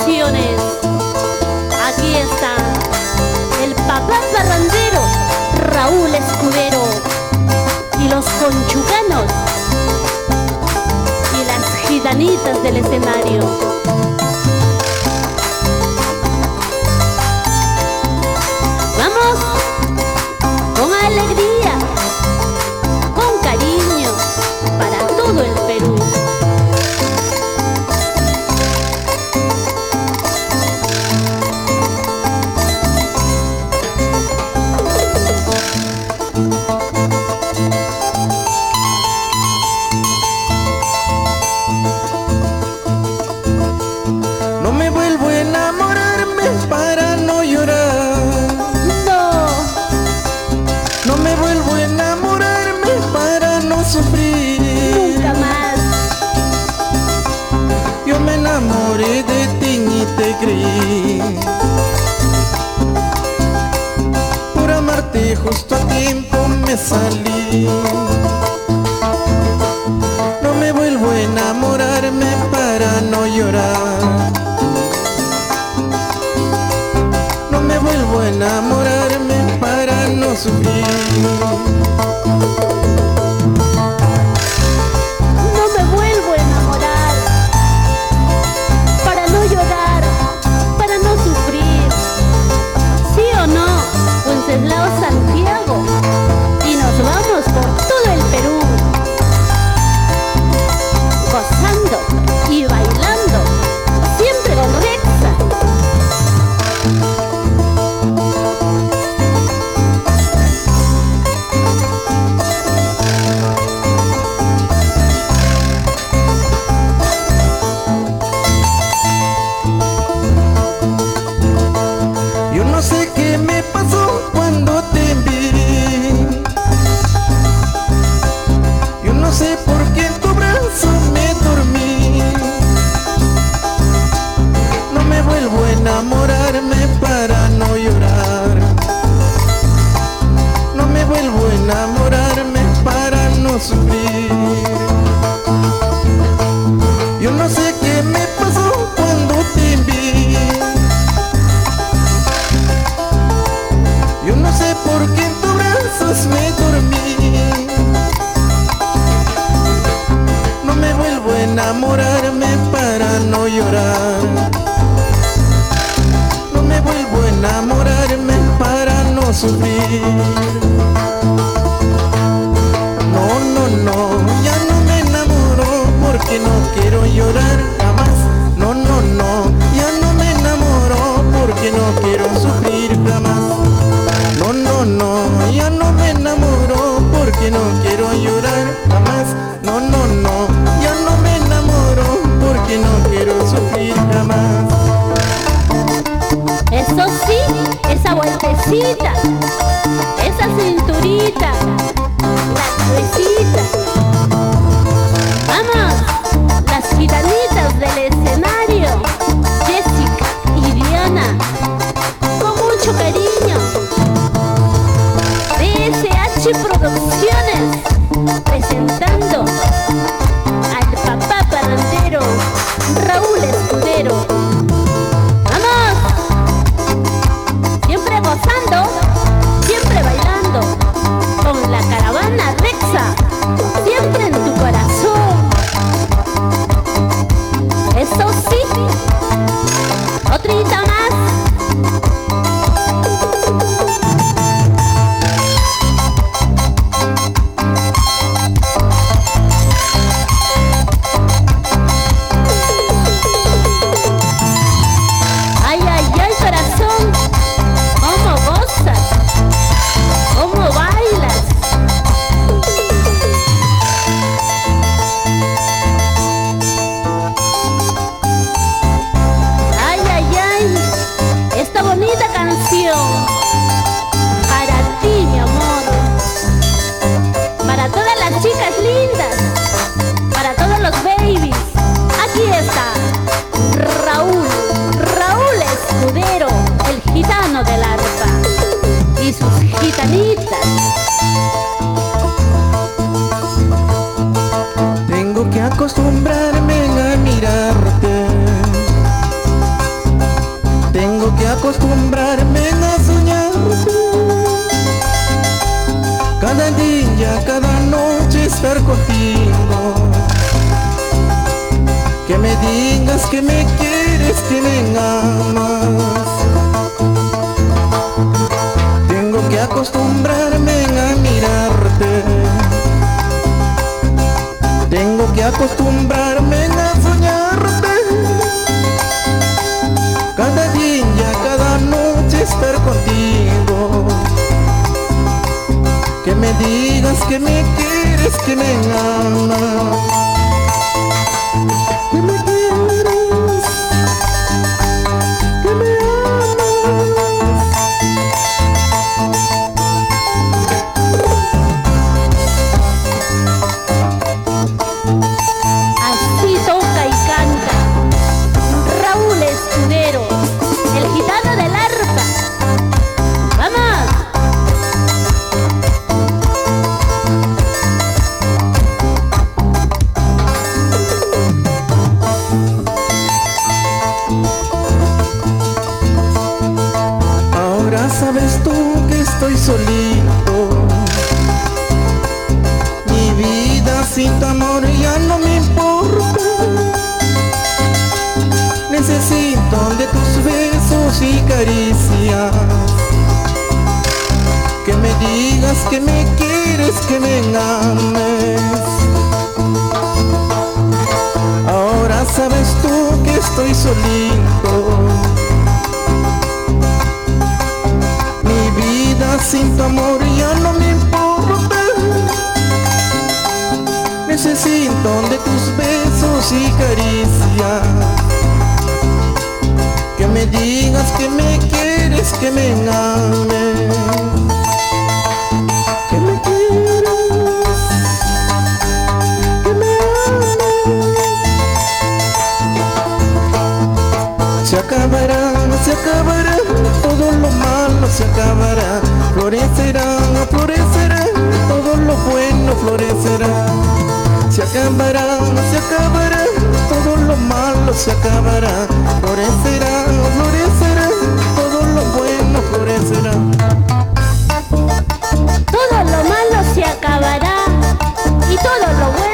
Producciones. Aquí está el papá parrandero Raúl Escudero y los conchucanos y las gitanitas del escenario. Vamos con alegría, con cariño para todo el Perú. No me vuelvo a enamorarme para no llorar. No me vuelvo a enamorarme para no sufrir. Nunca más. Yo me enamoré de ti y te creí. Por amarte justo a tiempo me salí. No me vuelvo a enamorarme para no llorar. No me vuelvo a enamorarme para no sufrir. No me vuelvo a enamorar para no llorar, para no sufrir. ¿Sí o no? Wenceslao Santiago. Y nos vamos por todo el Perú, gozando y bailando, siempre con Rexa. Yo no sé qué me pasó cuando te vi. Yo no sé por qué en tu brazo me dormí. No me vuelvo a enamorarme para no llorar. No me vuelvo a enamorarme para no sufrir. Yo no sé qué me pasó cuando te vi. Yo no sé por qué en tus brazos me dormí. No me vuelvo a enamorarme para no llorar. No me vuelvo a enamorarme para no sufrir. No, no, no, ya no me enamoro porque no quiero llorar jamás. No, no, no, ya no me enamoro porque no quiero sufrir jamás. No, no, no, ya no me enamoro porque no quiero llorar jamás. No, no, no, ya no me enamoro porque no quiero sufrir jamás. Eso sí, esa vueltecita, esa cinturita, la cabecita. Vamos, las gitanitas del escenario, Jessica y Diana, con mucho cariño. DSH Producciones, presentando al papá parrandero Raúl Escudero. ¡Vamos! Siempre gozando, siempre bailando, con la caravana Rexa, siempre en tu corazón. Eso sí, otrita más. Ay, ay, ay, corazón, cómo gozas, cómo bailas. Ay, ay, ay, esta bonita canción para ti, mi amor, para todas las chicas lindas, para todos los babies. Aquí está Raúl Escudero, el gitano del arpa, y sus gitanitas. Tengo que acostumbrarme a mirarte acostumbrarme a soñarte, cada día, cada noche estar contigo. Que me digas que me quieres, que me amas. Tengo que acostumbrarme a mirarte, tengo que acostumbrarme a soñarte, cada día, cada noche estar contigo. Que me digas que me quieres, que me amas. Que me quieres, que me amas. Así toca y canta Raúl Escudero, el gitano del arpa. ¡Vamos! Ahora sabes tú que estoy solito, mi vida sin tu amor ya no me importa. Necesito de tus besos y caricias, que me digas que me quieres, que me ames. Ahora sabes tú que estoy solito, mi vida sin tu amor ya no me importa. Necesito de tus besos y caricias, que me digas que me quieres, que me ames. Que me quieres, que me ames. Se acabará todo lo malo, se acabará. Florecerá, florecerá, todo lo bueno florecerá. Se acabará, todo lo malo se acabará. Florecerá, florecerá, todo lo bueno florecerá. Todo lo malo se acabará y todo lo bueno